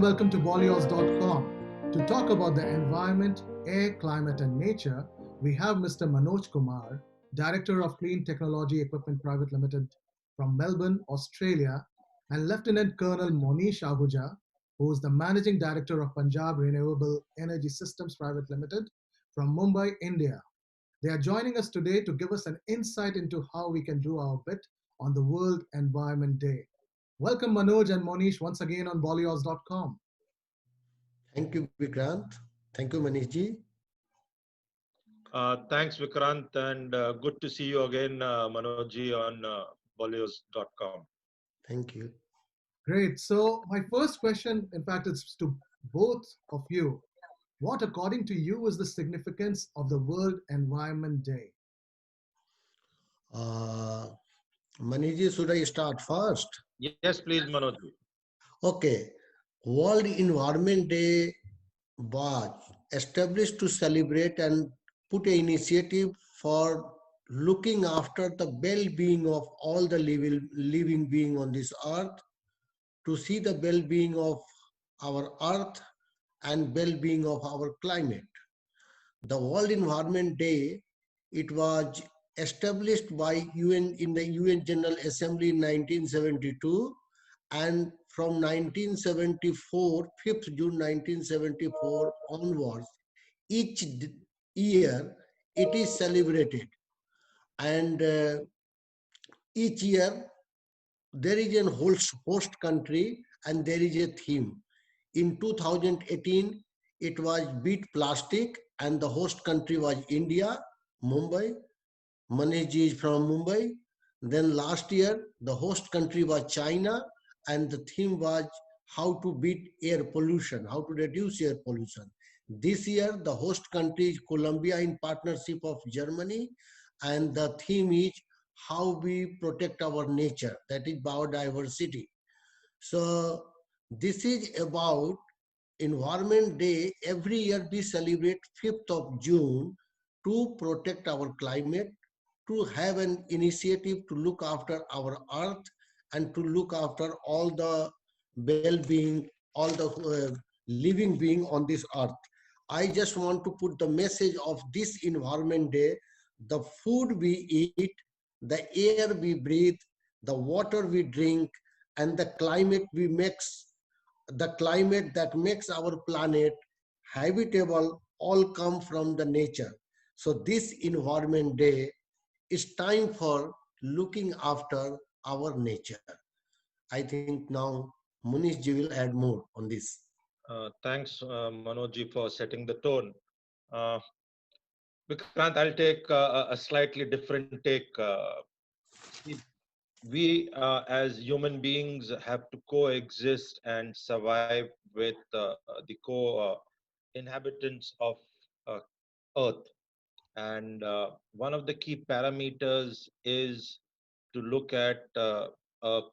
welcome to Bollyos.com. To talk about the environment, air, climate, and nature, we have Mr. Manoj Kumar, Director of Clean Technology Equipment Private Limited from Melbourne, Australia, and Lieutenant Colonel Monish Ahuja, who is the Managing Director of Punjab Renewable Energy Systems Private Limited from Mumbai, India. They are joining us today to give us an insight into how we can do our bit on the World Environment Day. Welcome Manoj and Monish once again on Bollyos.com. Thank you, Vikrant. Thank you, Manish ji. Thanks, Vikrant, and good to see you again, Manojji, on Bollyos.com. Thank you. Great. So my first question, in fact, is to both of you. What, according to you, is the significance of the World Environment Day? Manish ji, should I start first? Yes, please, Manojji. Okay. World Environment Day was established to celebrate and put an initiative for looking after the well-being of all the living being on this earth, to see the well-being of our earth and well-being of our climate. The World Environment Day, it was established by UN in the UN General Assembly in 1972, and from 1974, 5th June 1974 onwards, each year it is celebrated, and each year there is a host country and there is a theme. In 2018, it was Beat Plastic and the host country was India, Mumbai. Manish ji is from Mumbai. Then last year, the host country was China and the theme was how to beat air pollution, how to reduce air pollution. This year, the host country is Colombia in partnership of Germany, and the theme is how we protect our nature, that is biodiversity. So this is about Environment Day. Every year we celebrate 5th of June to protect our climate, to have an initiative to look after our earth and to look after all the well-being, all the living being on this earth. I just want to put the message of this Environment Day: the food we eat, the air we breathe, the water we drink, and the climate we mix, the climate that makes our planet habitable, all come from the nature. So this Environment Day is time for looking after our nature. I think now Munish ji will add more on this. Thanks, Manojji, for setting the tone. Uh, Vikrant, I'll take a slightly different take. We, as human beings, have to coexist and survive with the co-inhabitants of uh, Earth. And one of the key parameters is to look at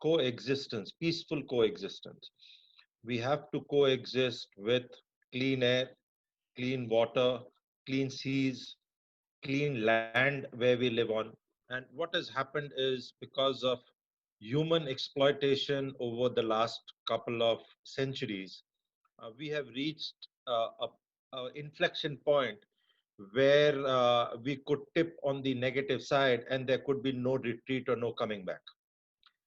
coexistence, peaceful coexistence. We have to coexist with clean air, clean water, clean seas, clean land where we live on. And what has happened is, because of human exploitation over the last couple of centuries, we have reached a inflection point where we could tip on the negative side and there could be no retreat or no coming back.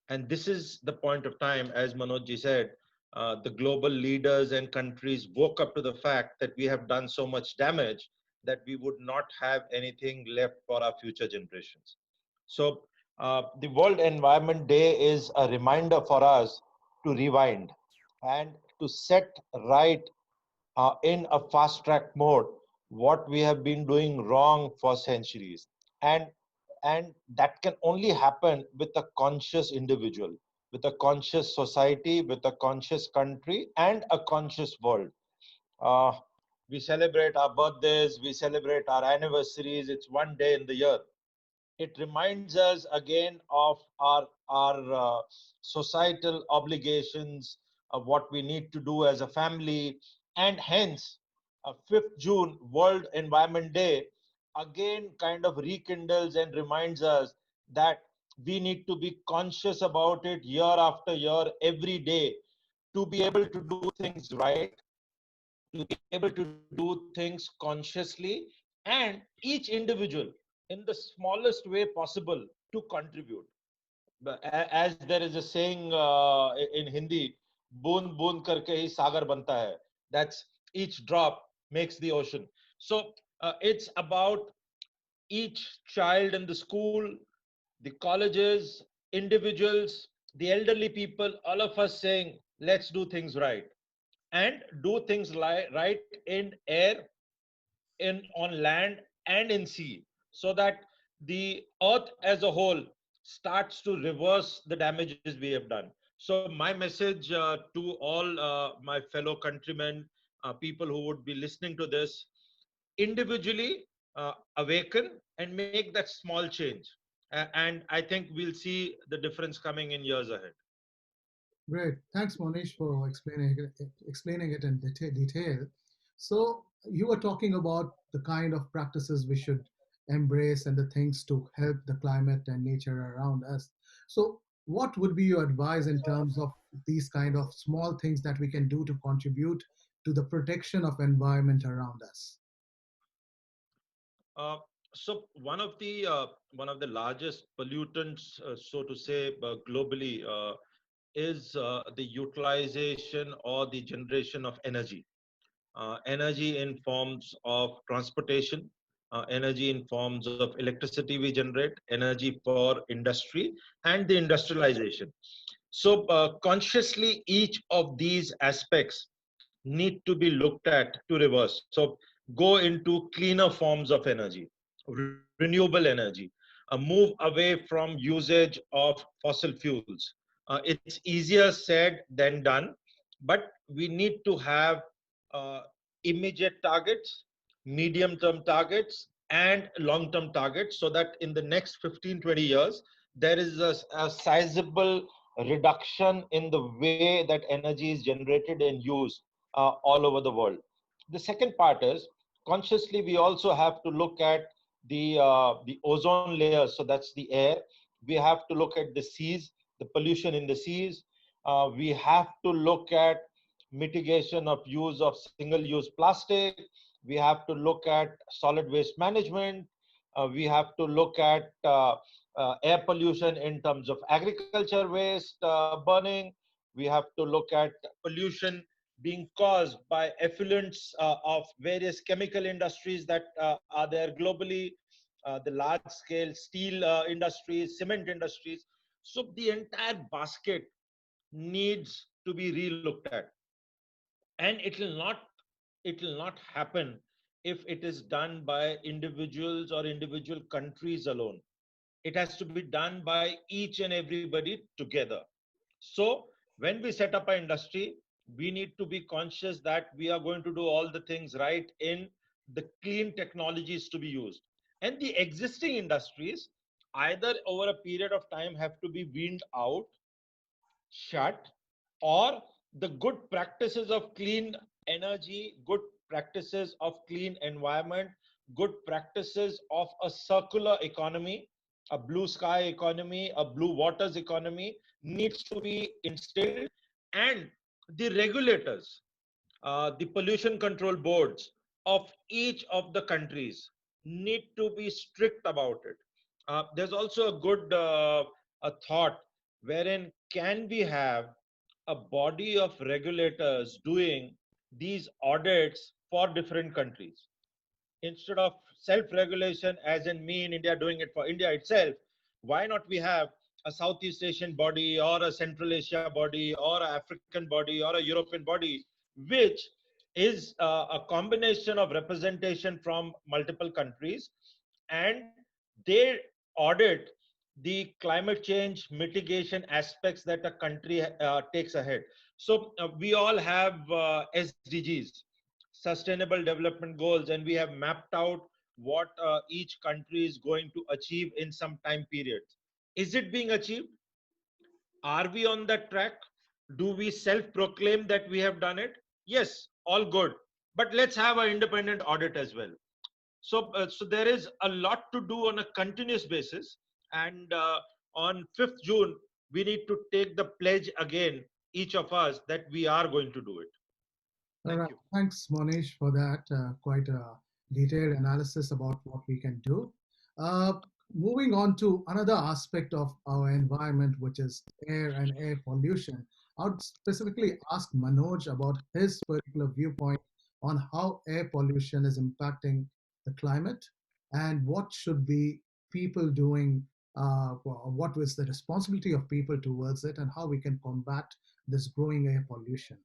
And this is the point of time, as Manojji said, the global leaders and countries woke up to the fact that we have done so much damage that we would not have anything left for our future generations. So, the World Environment Day is a reminder for us to rewind and to set right in a fast track mode what we have been doing wrong for centuries. And and that can only happen with a conscious individual, with a conscious society, with a conscious country, and a conscious world. uh, we celebrate our birthdays, we celebrate our anniversaries. It's one day in the year. It reminds us again of our societal obligations, of what we need to do as a family. And hence, 5th June, World Environment Day, again kind of rekindles and reminds us that we need to be conscious about it year after year, every day, to be able to do things right, to be able to do things consciously, and each individual in the smallest way possible to contribute. As there is a saying in Hindi, "Boon boon karke hi sagar banta hai." That's each drop makes the ocean. So it's about each child in the school, the colleges, individuals, the elderly people, all of us saying, let's do things right and do things right in air, in on land and in sea, so that the earth as a whole starts to reverse the damages we have done. So my message to all my fellow countrymen, people who would be listening to this, individually awaken and make that small change. And I think we'll see the difference coming in years ahead. Great. Thanks, Monish, for explaining it in detail. So you were talking about the kind of practices we should embrace and the things to help the climate and nature around us. So what would be your advice in terms of these kind of small things that we can do to contribute to the protection of environment around us? Uh, so one of the largest pollutants, so to say, globally, is the utilization or the generation of energy. Energy in forms of transportation, energy in forms of electricity we generate, energy for industry, and the industrialization. So consciously, each of these aspects need to be looked at to reverse. So go into cleaner forms of energy, renewable energy, move away from usage of fossil fuels. It's easier said than done, but we need to have uh, immediate targets, medium term targets, and long term targets, so that in the next 15-20 years, there is a sizable reduction in the way that energy is generated and used all over the world. The second part is, consciously we also have to look at the ozone layer, so that's the air. We have to look at the seas, the pollution in the seas. We have to look at mitigation of use of single use plastic. We have to look at solid waste management. We have to look at air pollution in terms of agriculture waste burning. We have to look at pollution being caused by effluents of various chemical industries that are there globally, the large scale steel industries, cement industries. So the entire basket needs to be relooked at, and it will not happen if it is done by individuals or individual countries alone. It has to be done by each and everybody together. So when we set up an industry, we need to be conscious that we are going to do all the things right in the clean technologies to be used. And the existing industries, either over a period of time, have to be weaned out, shut, or the good practices of clean energy, good practices of clean environment, good practices of a circular economy, a blue sky economy, a blue waters economy needs to be instilled. And the regulators, the pollution control boards of each of the countries need to be strict about it. There's also a good a thought wherein can we have a body of regulators doing these audits for different countries, instead of self-regulation, as in me in India doing it for India itself. Why not we have a Southeast Asian body or a Central Asia body or an African body or a European body, which is a combination of representation from multiple countries, and they audit the climate change mitigation aspects that a country takes ahead. So we all have SDGs, sustainable development goals, and we have mapped out what each country is going to achieve in some time period. Is it being achieved? Are we on that track? Do we self proclaim that we have done it? Yes, all good, but let's have an independent audit as well. So there is a lot to do on a continuous basis, and on 5th June we need to take the pledge again each of us that we are going to do it. All Thank right. you. Thanks, Monish, for that quite a detailed analysis about what we can do. Uh, Moving on to another aspect of our environment, which is air and air pollution. I would specifically ask Manoj about his particular viewpoint on how air pollution is impacting the climate and what should be people doing, what was the responsibility of people towards it, and how we can combat this growing air pollution.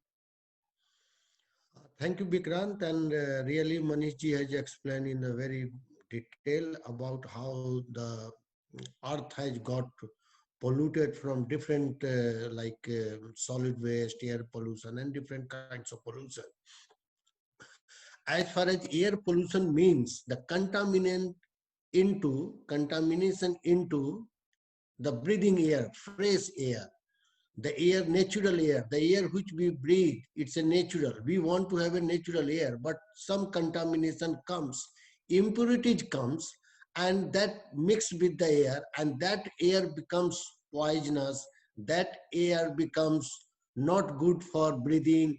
Thank you, Vikrant. And really, Manish ji has explained in a very detail about how the earth has got polluted from different solid waste, air pollution, and different kinds of pollution. As far as air pollution means, the contamination into the breathing air, fresh air, the air, natural air, the air which we breathe, it's a natural. We want to have a natural air, but some contamination comes, impurities comes, and that mixed with the air, and that air becomes poisonous. That air becomes not good for breathing,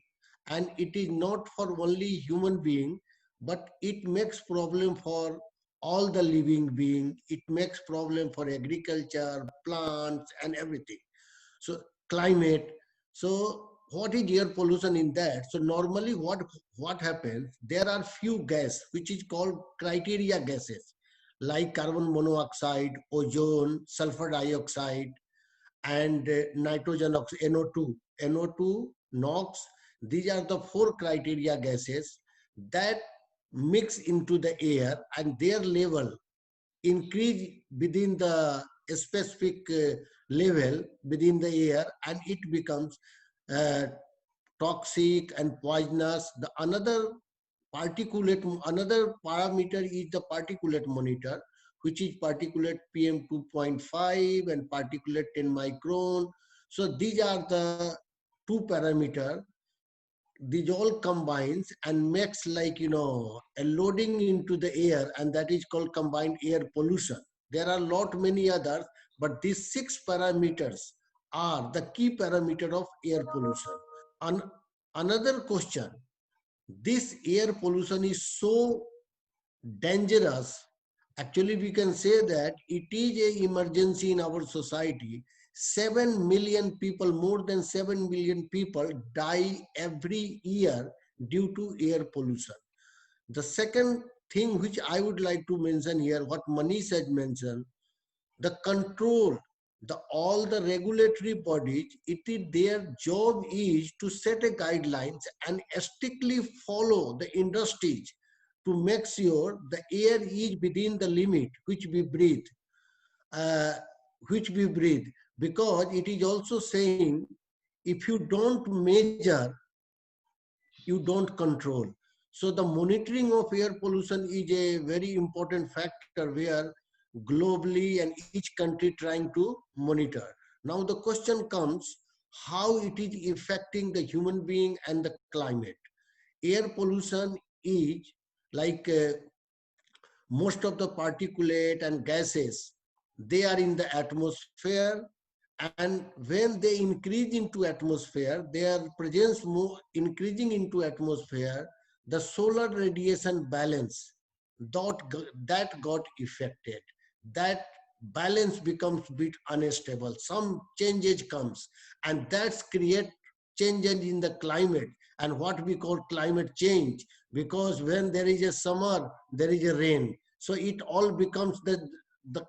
and it is not for only human being, but it makes problem for all the living being. It makes problem for agriculture, plants, and everything. So climate. So what is air pollution in that? So normally what happens? There are few gas which is called criteria gases like carbon monoxide, ozone, sulfur dioxide, and nitrogen oxide, NO2, NOx. These are the four criteria gases that mix into the air, and their level increase within the specific level within the air, and it becomes uh, toxic and poisonous. The another parameter is the particulate monitor, which is particulate PM 2.5 and particulate 10 micron. So these are the two parameter. These all combines and makes, like, a loading into the air, and that is called combined air pollution. There are lot many others, but these six parameters are the key parameter of air pollution. An- Another question, this air pollution is so dangerous. Actually, we can say that it is an emergency in our society. 7 million people, more than 7 million people die every year due to air pollution. The second thing which I would like to mention here, what Manish had mentioned, the control, the all the regulatory bodies, it is their job is to set a guidelines and strictly follow the industries to make sure the air is within the limit which we breathe, uh, because it is also saying if you don't measure, you don't control. So the monitoring of air pollution is a very important factor where globally and each country trying to monitor. Now the question comes, how it is affecting the human being and the climate. Air pollution is like most of the particulate and gases, they are in the atmosphere, and when they increase into atmosphere, their presence more increasing into atmosphere, the solar radiation balance that got affected. That balance becomes bit unstable, some changes comes, and that's create changes in the climate, and what we call climate change. Because when there is a summer, there is a rain, so it all becomes the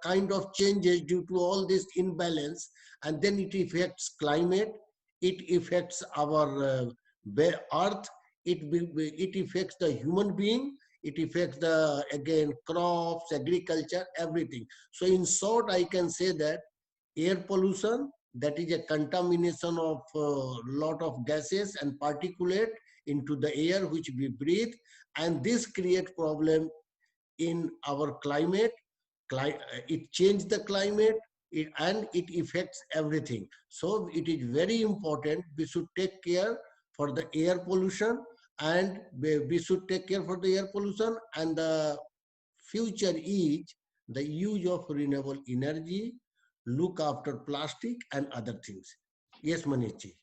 kind of changes due to all this imbalance, and then it affects climate, it affects our earth, it affects the human being, it affects the, again, crops, agriculture, everything. So in short, I can say that air pollution, that is a contamination of a lot of gases and particulate into the air which we breathe, and this create problem in our climate. It changed the climate, and it affects everything. So it is very important we should take care for the air pollution, and we should take care for the air pollution, and the future is the use of renewable energy, look after plastic and other things. Yes, Manishi.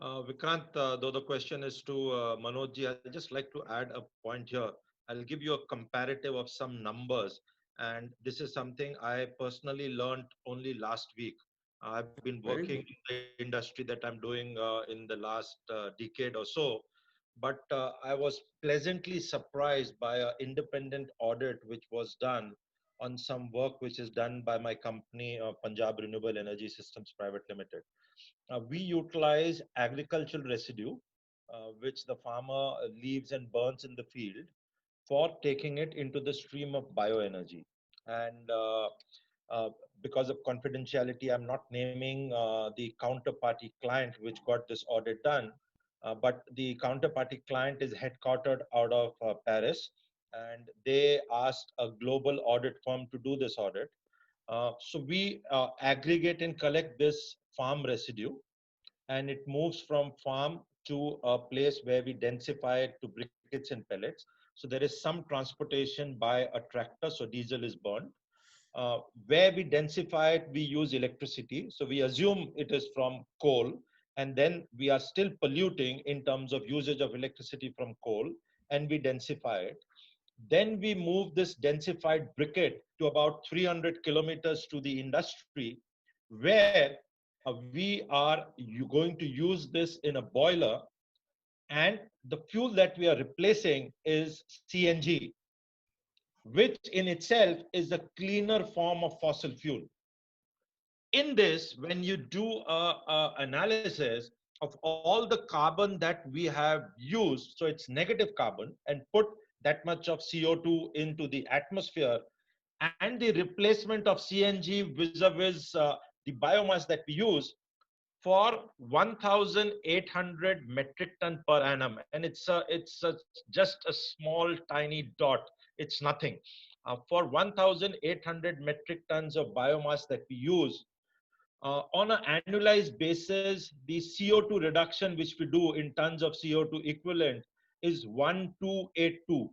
Vikrant, though the question is to Manoj ji, I'd just like to add a point here. I'll give you a comparative of some numbers, and this is something I personally learned only last week. I've been Very working good. in the industry that I'm doing in the last decade or so, but I was pleasantly surprised by an independent audit which was done on some work which is done by my company, Punjab Renewable Energy Systems Private Limited. We utilize agricultural residue, which the farmer leaves and burns in the field, for taking it into the stream of bioenergy. And uh, because of confidentiality, I'm not naming the counterparty client which got this audit done. But the counterparty client is headquartered out of Paris, and they asked a global audit firm to do this audit. So we aggregate and collect this farm residue, and it moves from farm to a place where we densify it to briquettes and pellets. So there is some transportation by a tractor, so diesel is burned. Where we densify it, we use electricity. So we assume it is from coal, and then we are still polluting in terms of usage of electricity from coal, and we densify it. Then we move this densified briquette to about 300 kilometers to the industry, where we are going to use this in a boiler, and the fuel that we are replacing is CNG, which in itself is a cleaner form of fossil fuel. In this, when you do a analysis of all the carbon that we have used, so it's negative carbon, and put that much of CO2 into the atmosphere, and the replacement of CNG vis-a-vis the biomass that we use, for 1,800 metric ton per annum, and it's just a small tiny dot. It's nothing. For 1,800 metric tons of biomass that we use, on an annualized basis, the CO2 reduction which we do in tons of CO2 equivalent is 1282.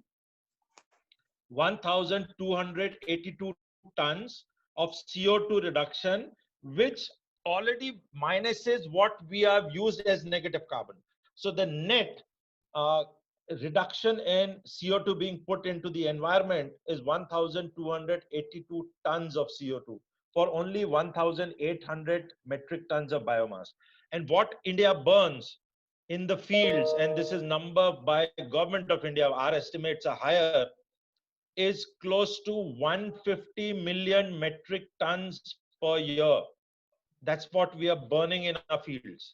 1,282 tons of CO2 reduction, which already minuses what we have used as negative carbon. So the net uh, reduction in CO2 being put into the environment is 1,282 tons of CO2 for only 1,800 metric tons of biomass. And what India burns in the fields, and this is number by government of India, our estimates are higher, is close to 150 million metric tons per year. That's what we are burning in our fields.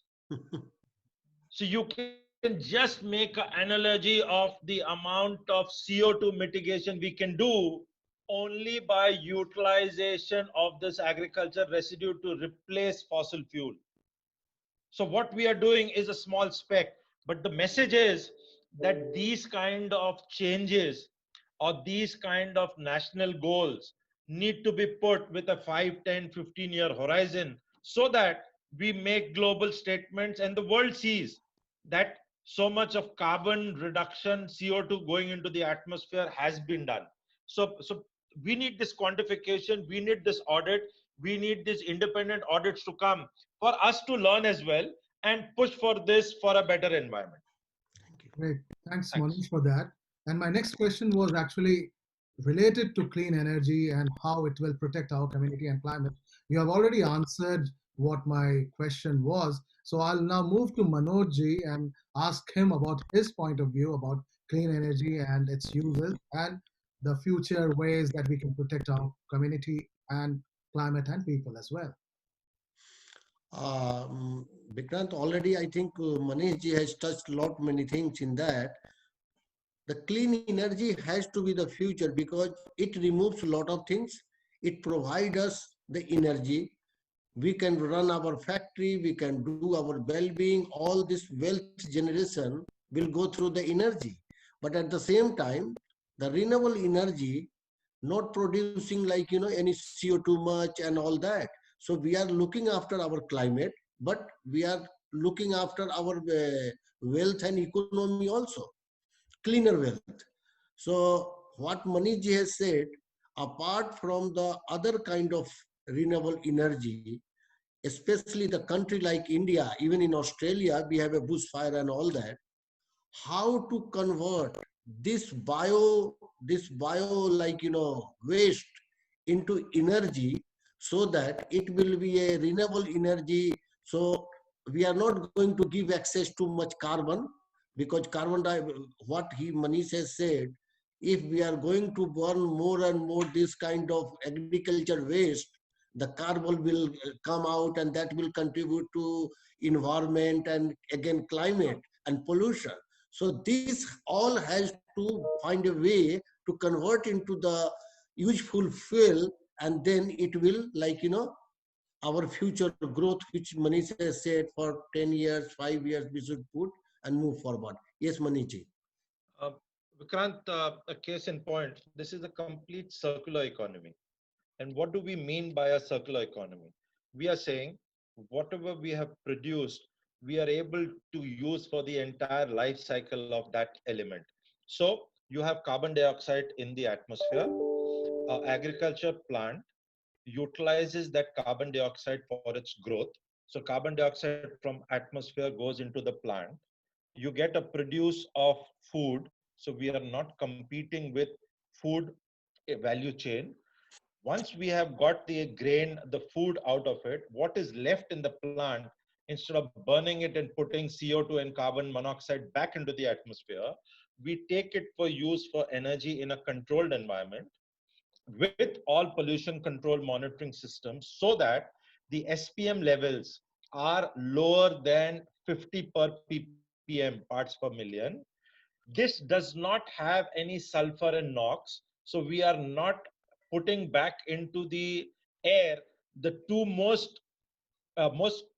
So you can just make an analogy of the amount of CO2 mitigation we can do only by utilization of this agriculture residue to replace fossil fuel. So what we are doing is a small speck, but the message is that these kind of changes or these kind of national goals need to be put with a 5, 10, 15-year horizon, so that we make global statements and the world sees that so much of carbon reduction, CO2 going into the atmosphere has been done. So we need this quantification, we need this audit, we need these independent audits to come for us to learn as well and push for this for a better environment. Thank you. Great. Thanks, Thanks. Manish, for that. And my next question was actually related to clean energy and how it will protect our community and climate. You have already answered what my question was. So I'll now move to Manoj ji and ask him about his point of view about clean energy and its uses and the future ways that we can protect our community and climate and people as well. Um, Vikrant, already I think Manish ji has touched a lot many things in that. The clean energy has to be the future because it removes a lot of things. It provides us the energy. We can run our factory, we can do our well-being, all this wealth generation will go through the energy. But at the same time, the renewable energy not producing like any CO2 much and all that. So we are looking after our climate, but we are looking after our wealth and economy also, cleaner wealth. So what Maniji has said, apart from the other kind of renewable energy, especially the country like India, even in Australia, we have a bushfire and all that. How to convert this bio like waste into energy, so that it will be a renewable energy. So we are not going to give access to much carbon, because what he Manish has said, if we are going to burn more and more this kind of agriculture waste, the carbon will come out, and that will contribute to environment and again climate and pollution. So this all has to find a way to convert into the useful fuel, and then it will our future growth, which Manish has said for 10 years, 5 years, we should put and move forward. Yes, Manish. Uh, Vikrant, a case in point, this is a complete circular economy. And what do we mean by a circular economy? We are saying whatever we have produced, we are able to use for the entire life cycle of that element. So you have carbon dioxide in the atmosphere. Agriculture plant utilizes that carbon dioxide for its growth. So carbon dioxide from atmosphere goes into the plant. You get a produce of food. So we are not competing with food value chain. Once we have got the grain, the food out of it, what is left in the plant, instead of burning it and putting CO2 and carbon monoxide back into the atmosphere, we take it for use for energy in a controlled environment with all pollution control monitoring systems, so that the SPM levels are lower than 50 per ppm parts per million. This does not have any sulfur and NOx, so we are not putting back into the air the two most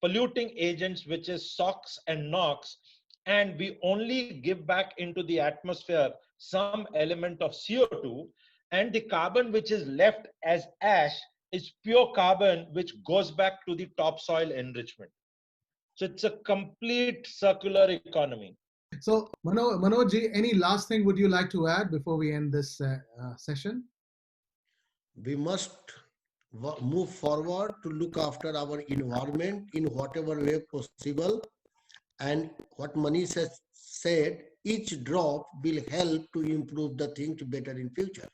polluting agents, which is SOx and NOx, and we only give back into the atmosphere some element of CO2, and the carbon which is left as ash is pure carbon which goes back to the topsoil enrichment. So it's a complete circular economy. So, Manoj ji, any last thing would you like to add before we end this session? We must move forward to look after our environment in whatever way possible. And what Manish has said, each drop will help to improve the things better in future.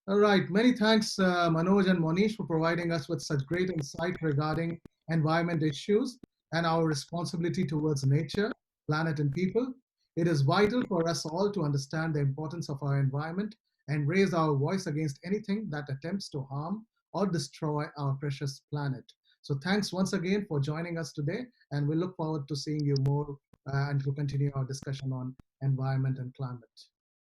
All right. Many thanks, Manoj and Monish, for providing us with such great insight regarding environment issues and our responsibility towards nature, planet, and people. It is vital for us all to understand the importance of our environment and raise our voice against anything that attempts to harm or destroy our precious planet. So, thanks once again for joining us today, and we look forward to seeing you more and to continue our discussion on environment and climate.